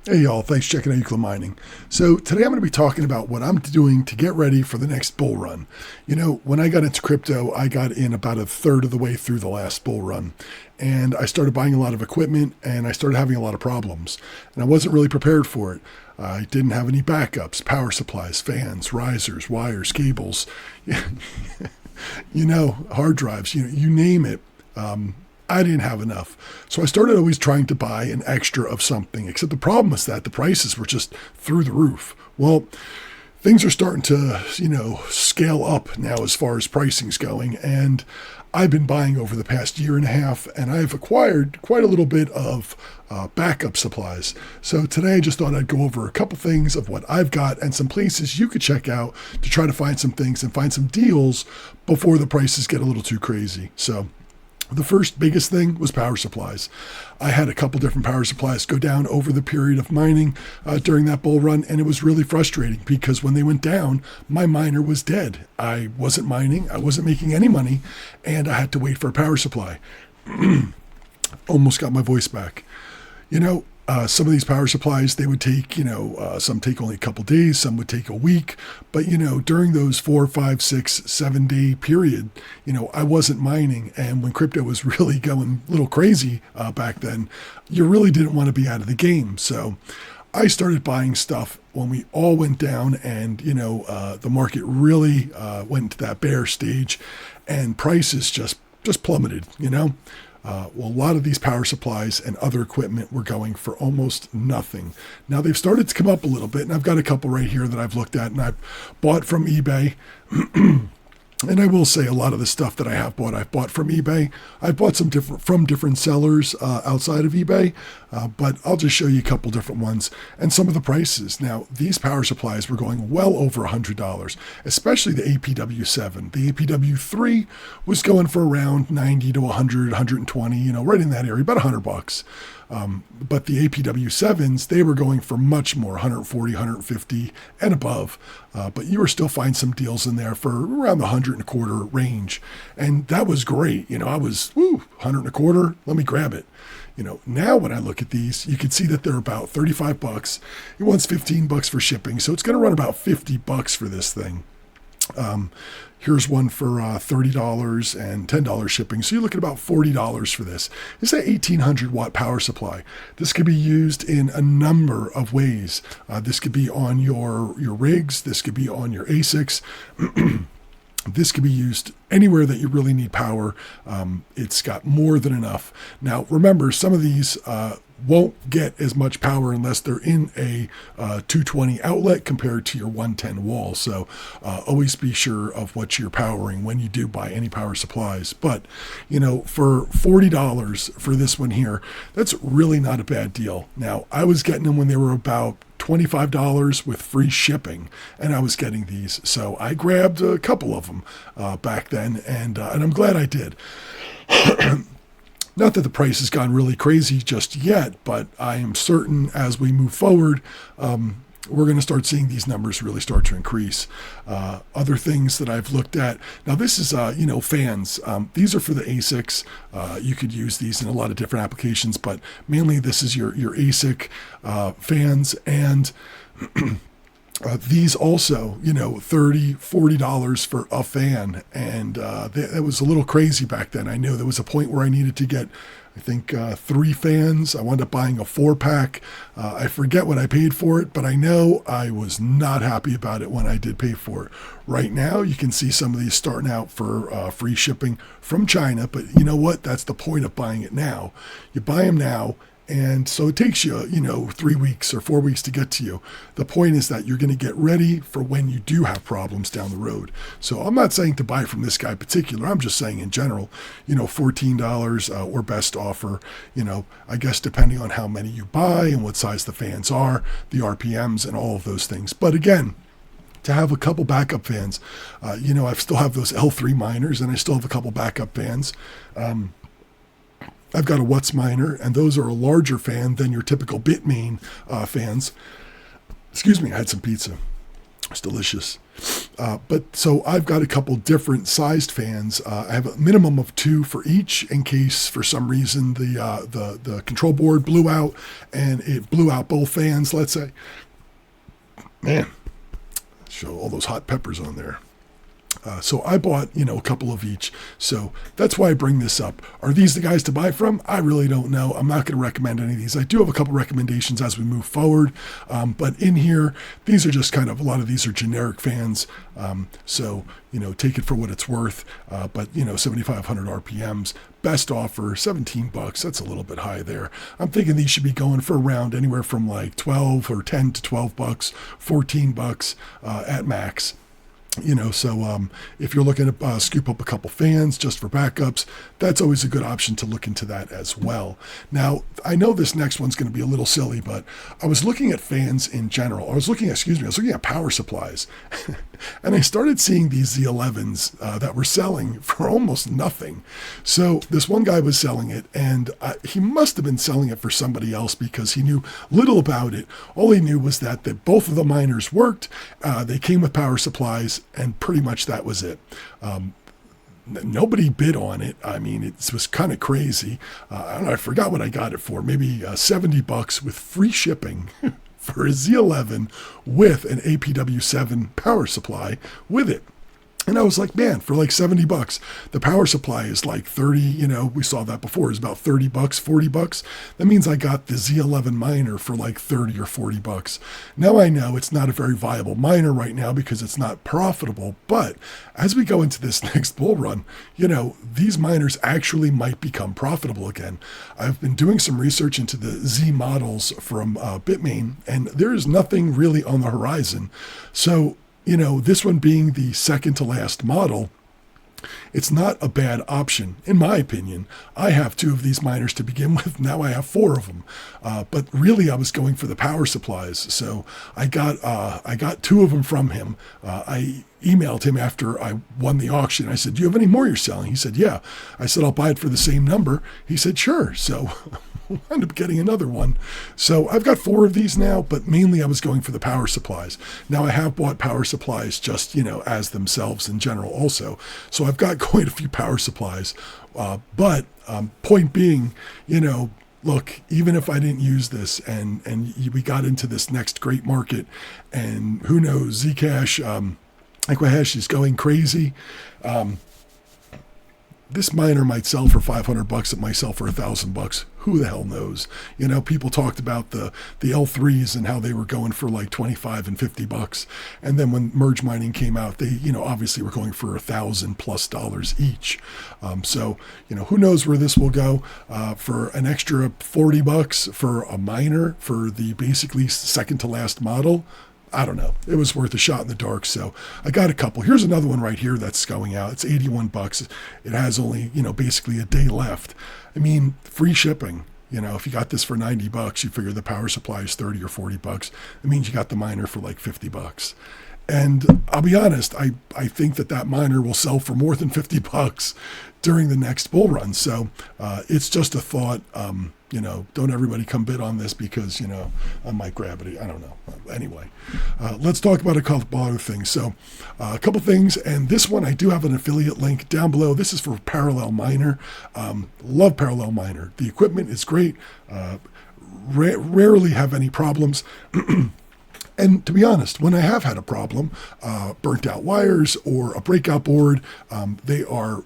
Hey y'all, thanks for checking out Euclid Mining. So today I'm going to be talking about what I'm doing to get ready for the next bull run. You know, when I got into crypto, I got in about a third of the way through the last bull run. And I started buying a lot of equipment and I started having a lot of problems. And I wasn't really prepared for it. I didn't have any backups, power supplies, fans, risers, wires, cables, hard drives, you name it. I didn't have enough. So I started always trying to buy an extra of something, except the problem was that the prices were just through the roof. Well, things are starting to, scale up now as far as pricing's going. And I've been buying over the past year and a half, and I've acquired quite a little bit of backup supplies. So today I just thought I'd go over a couple things of what I've got and some places you could check out to try to find some things and find some deals before the prices get a little too crazy. So the first biggest thing was power supplies. I had a couple different power supplies go down over the period of mining during that bull run, and it was really frustrating because when they went down, my miner was dead. I wasn't mining, I wasn't making any money, and I had to wait for a power supply. Almost got my voice back. Some of these power supplies, they would take, some take only a couple days, some would take a week. But, during those 4, 5, 6, 7 day period, I wasn't mining. And when crypto was really going a little crazy back then, you really didn't want to be out of the game. So I started buying stuff when we all went down and, the market really went into that bear stage and prices just plummeted, Well, a lot of these power supplies and other equipment were going for almost nothing. Now they've started to come up a little bit, and I've got a couple right here that I've looked at and I've bought from eBay. And I will say a lot of the stuff that I've bought from eBay. I bought some from different sellers outside of eBay, but I'll just show you a couple different ones and some of the prices. Now, these power supplies were going well over $100, especially the APW7. The APW3 was going for around 90 to 100, 120, right in that area, about $100. But the APW7s, they were going for much more, 140, 150 and above. But you were still find some deals in there for around the 100 and a quarter range. And that was great. I was, 100 and a quarter, let me grab it. Now when I look at these, you can see that they're about $35. It wants $15 for shipping. So it's going to run about $50 for this thing. Here's one for $30 and $10 shipping. So you're looking at about $40 for this. It's an 1800 watt power supply. This could be used in a number of ways. This could be on your rigs. This could be on your ASICs. This could be used anywhere that you really need power. It's got more than enough. Now, remember, some of these won't get as much power unless they're in a 220 outlet compared to your 110 wall. So always be sure of what you're powering when you do buy any power supplies. But, for $40 for this one here, that's really not a bad deal. Now, I was getting them when they were about $25 with free shipping, and I was getting these. So I grabbed a couple of them back then, and I'm glad I did. Not that the price has gone really crazy just yet, but I am certain as we move forward, we're going to start seeing these numbers really start to increase. Other things that I've looked at. Now this is, fans. These are for the ASICs. You could use these in a lot of different applications, but mainly this is your ASIC fans. And these also, $30, $40 for a fan. And that was a little crazy back then. I know there was a point where I needed to get, I think, 3 fans. I wound up buying a 4-pack. I forget what I paid for it, but I know I was not happy about it when I did pay for it. Right now, you can see some of these starting out for free shipping from China. But you know what? That's the point of buying it now. You buy them now. And so it takes you, 3 weeks or 4 weeks to get to you. The point is that you're going to get ready for when you do have problems down the road. So I'm not saying to buy from this guy in particular. I'm just saying in general, $14 or best offer, I guess depending on how many you buy and what size the fans are, the RPMs and all of those things. But again, to have a couple backup fans, I still have those L3 miners and I still have a couple backup fans. I've got a Watts miner, and those are a larger fan than your typical Bitmain fans. Excuse me, I had some pizza. It's delicious. But so I've got a couple different sized fans. I have a minimum of 2 for each in case for some reason the control board blew out and it blew out both fans, let's say. Man, show all those hot peppers on there. So I bought, a couple of each. So that's why I bring this up. Are these the guys to buy from? I really don't know. I'm not going to recommend any of these. I do have a couple recommendations as we move forward. But in here, these are just kind of, a lot of these are generic fans. So, take it for what it's worth. But 7,500 RPMs. Best offer, $17. That's a little bit high there. I'm thinking these should be going for around anywhere from like 12 or 10 to $12, $14 at max. So if you're looking to scoop up a couple fans just for backups, that's always a good option to look into that as well. Now, I know this next one's going to be a little silly, but I was looking at fans in general. I was looking at power supplies. And I started seeing these Z11s that were selling for almost nothing. So this one guy was selling it, and he must have been selling it for somebody else because he knew little about it. All he knew was that both of the miners worked. They came with power supplies, and pretty much that was it. Nobody bid on it. I mean, it was kind of crazy. I forgot what I got it for. Maybe $70 with free shipping. For a Z11 with an APW7 power supply with it. And I was like, man, for like $70, the power supply is like 30, we saw that before, it's about $30, $40. That means I got the Z11 miner for like 30 or $40. Now I know it's not a very viable miner right now because it's not profitable, but as we go into this next bull run, these miners actually might become profitable again. I've been doing some research into the Z models from Bitmain, and there is nothing really on the horizon. So, this one being the second to last model, it's not a bad option, in my opinion. I have 2 of these miners to begin with. Now I have 4 of them. But really, I was going for the power supplies. So I got 2 of them from him. I emailed him after I won the auction. I said, do you have any more you're selling? He said, yeah. I said, I'll buy it for the same number. He said, sure. So I ended up getting another one. So I've got 4 of these now, but mainly I was going for the power supplies. Now I have bought power supplies just, as themselves in general also. So I've got quite a few power supplies. But point being, look, even if I didn't use this and we got into this next great market, and who knows, Zcash, Equihash is going crazy. This miner might sell for $500. It might sell for $1,000. Who the hell knows? People talked about the L3s and how they were going for like $25 and $50. And then when merge mining came out, they, obviously were going for $1,000+ each. So, who knows where this will go for an extra $40 for a miner for the basically second to last model. I don't know. It was worth a shot in the dark. So I got a couple. Here's another one right here that's going out. It's $81. It has only, basically a day left. I mean, free shipping. If you got this for $90, you figure the power supply is $30 or $40. It means you got the miner for like $50. And I'll be honest, I think that miner will sell for more than $50 during the next bull run. So it's just a thought. Don't everybody come bid on this because, I might grab it. I don't know. Anyway, let's talk about a couple other things. So a couple things, and this one I do have an affiliate link down below. This is for Parallel Miner. Love Parallel Miner. The equipment is great. Rarely have any problems. And to be honest, when I have had a problem, burnt out wires or a breakout board, they are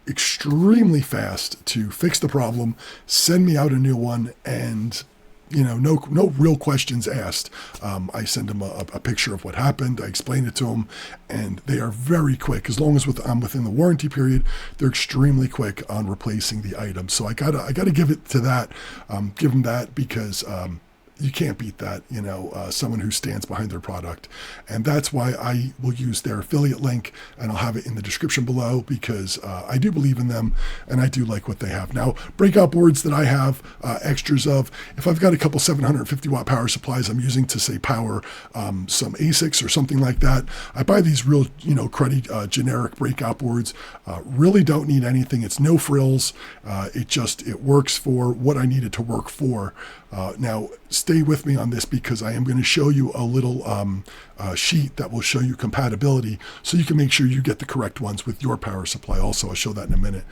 extremely fast to fix the problem, send me out a new one, and no real questions asked. I send them a picture of what happened. I explain it to them, and they are very quick. As long as I'm within the warranty period, they're extremely quick on replacing the item. So I gotta give it to that. Give them that because you can't beat that, someone who stands behind their product. And that's why I will use their affiliate link, and I'll have it in the description below because I do believe in them and I do like what they have. Now, breakout boards that I have extras of, if I've got a couple 750 watt power supplies I'm using to say power some ASICs or something like that, I buy these real, cruddy generic breakout boards. Really don't need anything. It's no frills. It works for what I need it to work for. Now, stay with me on this because I am going to show you a little sheet that will show you compatibility so you can make sure you get the correct ones with your power supply. Also, I'll show that in a minute.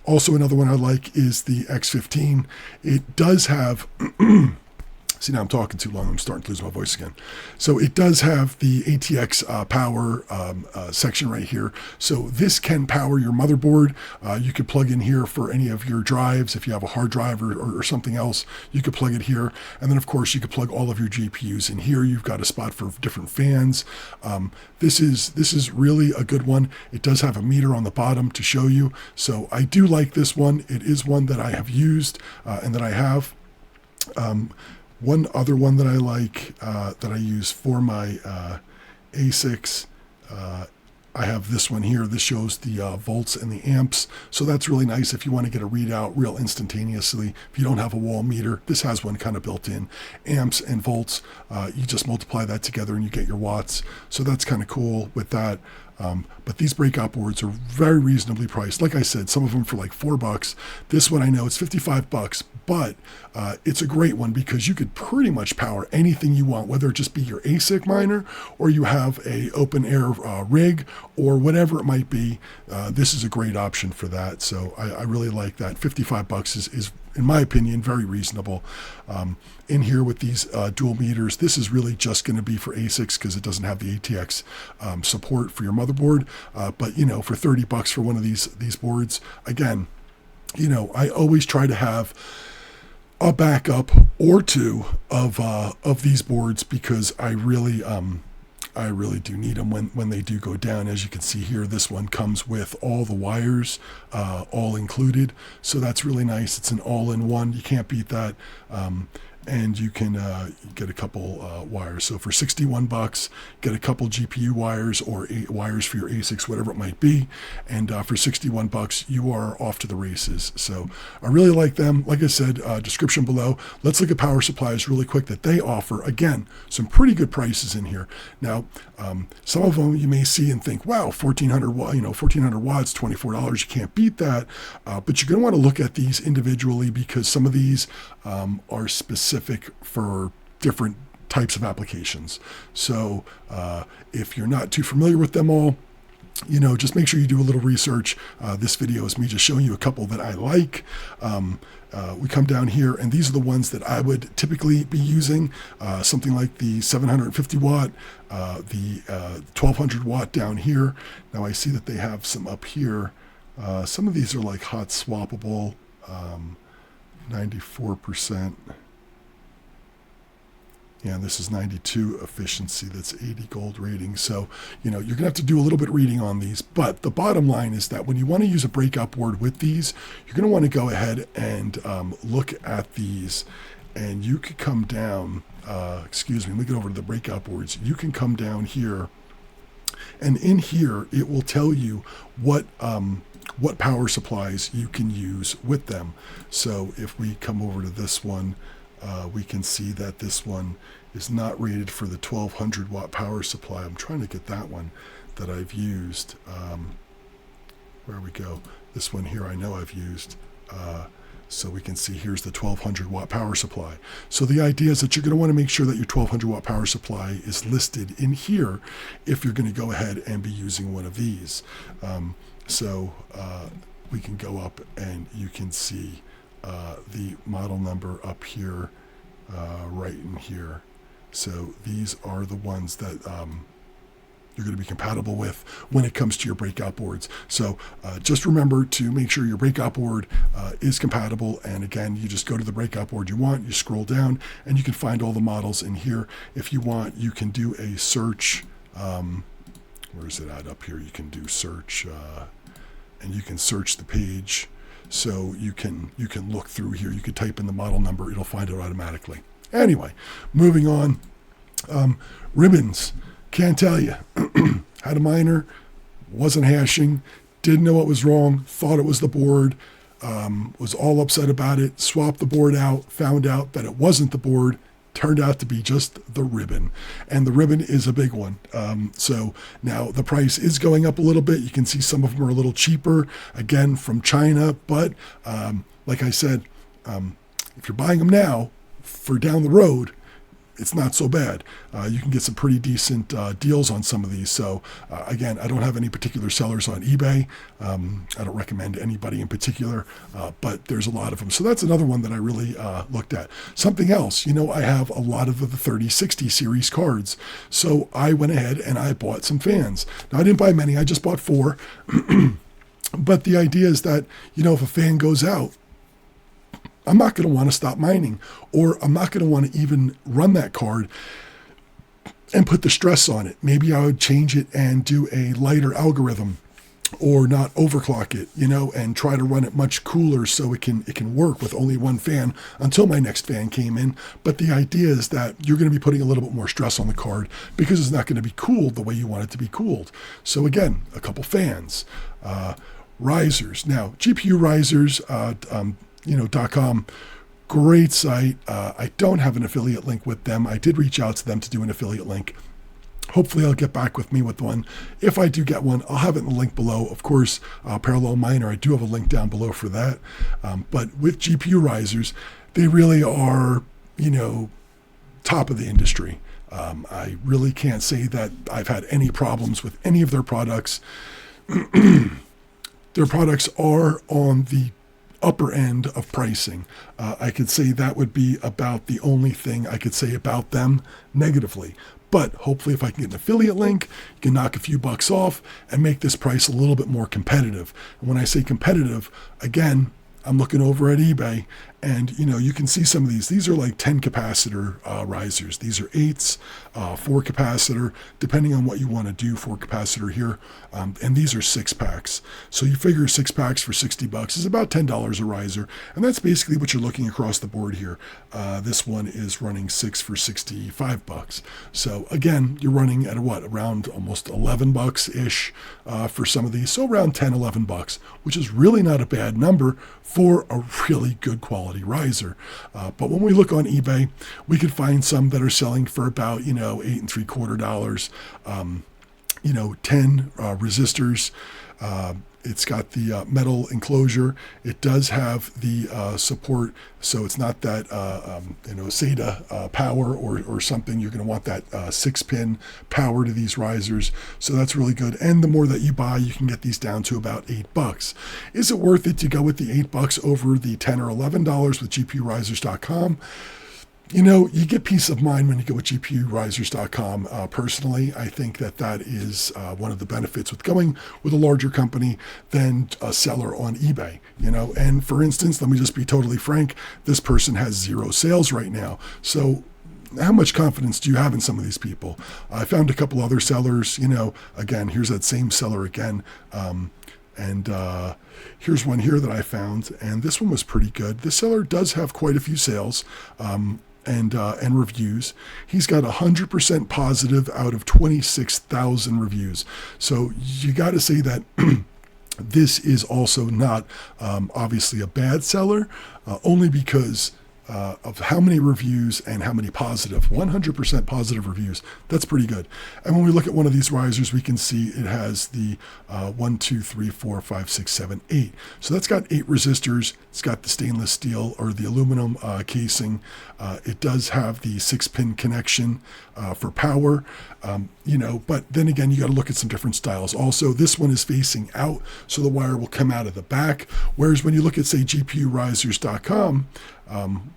Also, another one I like is the X15. It does have... See, now I'm talking too long. I'm starting to lose my voice again. So it does have the ATX power section right here. So this can power your motherboard. You could plug in here for any of your drives. If you have a hard drive or something else, you could plug it here. And then, of course, you could plug all of your GPUs in here. You've got a spot for different fans. This is really a good one. It does have a meter on the bottom to show you. So I do like this one. It is one that I have used and that I have. One other one that I like that I use for my ASICs, I have this one here. This shows the volts and the amps. So that's really nice if you want to get a readout real instantaneously. If you don't have a wall meter, this has one kind of built in. Amps and volts, you just multiply that together and you get your watts. So that's kind of cool with that. But these breakout boards are very reasonably priced. Like I said, some of them for like $4. This one I know it's $55, but it's a great one because you could pretty much power anything you want, whether it just be your ASIC miner or you have a open air rig or whatever it might be. This is a great option for that. So I really like that. $55 is in my opinion, very reasonable. In here with these dual meters, this is really just going to be for ASICs because it doesn't have the ATX support for your motherboard. But you know, for $30 for one of these boards, again, you know, I always try to have a backup or two of these boards because I really do need them when they do go down. As you can see here, this one comes with all the wires, all included. So that's really nice. It's an all-in-one. You can't beat that. And you can get a couple wires. So for $61, get a couple GPU wires or wires for your ASICs, whatever it might be. And for $61, you are off to the races. So I really like them. Like I said, description below. Let's look at power supplies really quick that they offer. Again, some pretty good prices in here. Now, some of them you may see and think, wow, 1,400 watts, $24. You can't beat that. But you're going to want to look at these individually because some of these are specific for different types of applications. So if you're not too familiar with them all, you know, just make sure you do a little research. This video is me just showing you a couple that I like. We come down here, and these are the ones that I would typically be using. Something like the 750 watt, the 1200 watt down here. Now I see that they have some up here. Some of these are like hot swappable, 94%. Yeah, this is 92 efficiency. That's 80 gold rating. So, you know, you're going to have to do a little bit reading on these. But the bottom line is that when you want to use a breakout board with these, you're going to want to go ahead and look at these. And you could come down, let me get over to the breakout boards. You can come down here. And in here, it will tell you what power supplies you can use with them. So if we come over to this one, we can see that this one is not rated for the 1200 watt power supply. I'm trying to get that one that I've used. Where we go? This one here I know I've used. So we can see here's the 1200 watt power supply. So the idea is that you're going to want to make sure that your 1200 watt power supply is listed in here if you're going to go ahead and be using one of these. We can go up and you can see the model number up here, right in here. So these are the ones that you're going to be compatible with when it comes to your breakout boards. So just remember to make sure your breakout board is compatible. And again, you just go to the breakout board you want, you scroll down, and you can find all the models in here. If you want, you can do a search. Where is it at? Up here, you can do search, and you can search the page. So you can look through here. You could type in the model number. It'll find it automatically. Anyway, moving on. Ribbons. Can't tell you. Had a miner, wasn't hashing, didn't know what was wrong, thought it was the board, was all upset about it, swapped the board out, found out that it wasn't the board, turned out to be just the ribbon. And the ribbon is a big one. So now the price is going up a little bit. You can see some of them are a little cheaper, again, from China. But like I said, If you're buying them now for down the road, it's not so bad. You can get some pretty decent deals on some of these. So again, I don't have any particular sellers on eBay. I don't recommend anybody in particular, but there's a lot of them. So that's another one that I really looked at. Something else, I have a lot of the 3060 series cards. So I went ahead and I bought some fans. Now I didn't buy many, I just bought 4. But the idea is that, if a fan goes out, I'm not going to want to stop mining, or I'm not going to want to even run that card and put the stress on it. Maybe I would change it and do a lighter algorithm, or not overclock it, and try to run it much cooler so it can work with only one fan until my next fan came in. But the idea is that you're going to be putting a little bit more stress on the card because it's not going to be cooled the way you want it to be cooled. So again, a couple fans, risers. Now, GPU risers, .com, great site. I don't have an affiliate link with them. I did reach out to them to do an affiliate link. Hopefully they'll get back with me with one. If I do get one, I'll have it in the link below. Of course, Parallel Miner, I do have a link down below for that. But with GPU risers, they really are, top of the industry. I really can't say that I've had any problems with any of their products. Their products are on the upper end of pricing. I could say that would be about the only thing I could say about them negatively. But hopefully if I can get an affiliate link, you can knock a few bucks off and make this price a little bit more competitive. And when I say competitive, again, I'm looking over at eBay, and you can see some of these. These are like 10 capacitor risers. These are 8s, 4 capacitor, depending on what you want to do. 4 capacitor here, and these are 6 packs. So you figure 6 packs for $60 is about $10 a riser, and that's basically what you're looking across the board here. This one is running 6 for $65. So again, you're running at around almost $11 ish for some of these. So around $10-11, which is really not a bad number for a really good quality riser. But when we look on eBay, we could find some that are selling for about, $8 3/4, 10 resistors. It's got the metal enclosure. It does have the support, so it's not that SATA power or something. You're going to want that 6-pin power to these risers, so that's really good. And the more that you buy, you can get these down to about $8. Is it worth it to go with the $8 over the $10 or $11 with GPUrisers.com? You get peace of mind when you go with GPUrisers.com. Personally, I think that is one of the benefits with going with a larger company than a seller on eBay. And for instance, let me just be totally frank, this person has 0 sales right now. So how much confidence do you have in some of these people? I found a couple other sellers, again, here's that same seller again. And here's one here that I found, and this one was pretty good. This seller does have quite a few sales. And reviews. He's got 100% positive out of 26,000 reviews. So you got to say that this is also not obviously a bad seller, only because of how many reviews and how many positive. 100% positive reviews. That's pretty good. And when we look at one of these risers, we can see it has the 1, 2, 3, 4, 5, 6, 7, 8. So that's got 8 resistors. It's got the stainless steel or the aluminum casing. It does have the 6-pin connection for power. But then again, you got to look at some different styles. Also, this one is facing out, so the wire will come out of the back. Whereas when you look at, say, GPUrisers.com,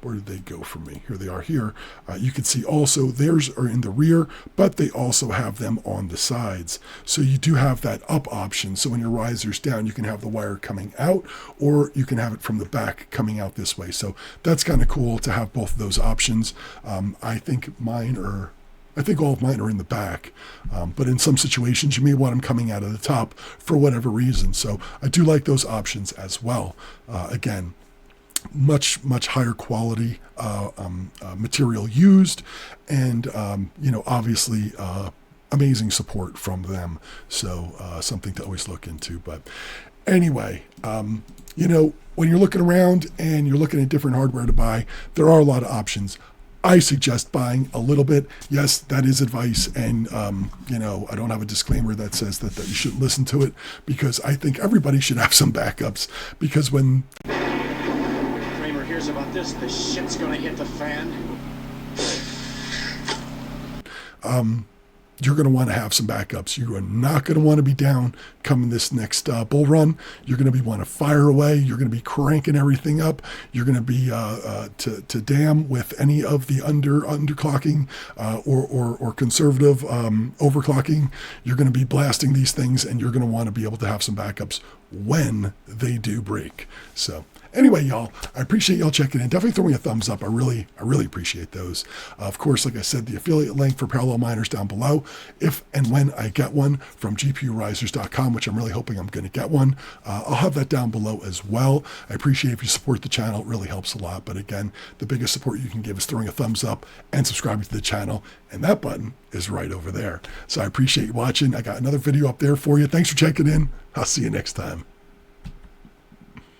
where did they go for me? Here they are here. You can see also theirs are in the rear, but they also have them on the sides. So you do have that up option. So when your riser's down, you can have the wire coming out, or you can have it from the back coming out this way. So that's kind of cool to have both of those options. I think all of mine are in the back, but in some situations you may want them coming out of the top for whatever reason. So I do like those options as well. Again, much higher quality material used, and obviously amazing support from them. So something to always look into. But anyway, when you're looking around and you're looking at different hardware to buy, there are a lot of options. I suggest buying a little bit. Yes, that is advice, and I don't have a disclaimer that says that you shouldn't listen to it, because I think everybody should have some backups, because when Kramer here. hears about this, the shit's gonna hit the fan. You're going to want to have some backups. You are not going to want to be down coming this next bull run. You're going to want to fire away. You're going to be cranking everything up. You're going to be to damn with any of the underclocking or conservative overclocking. You're going to be blasting these things, and you're going to want to be able to have some backups when they do break. So anyway, y'all, I appreciate y'all checking in. Definitely throwing a thumbs up. I really appreciate those. Of course, like I said, the affiliate link for parallel miners down below. If and when I get one from GPUrisers.com, which I'm really hoping I'm going to get one, I'll have that down below as well. I appreciate if you support the channel. It really helps a lot. But again, the biggest support you can give is throwing a thumbs up and subscribing to the channel. And that button is right over there. So I appreciate you watching. I got another video up there for you. Thanks for checking in. I'll see you next time.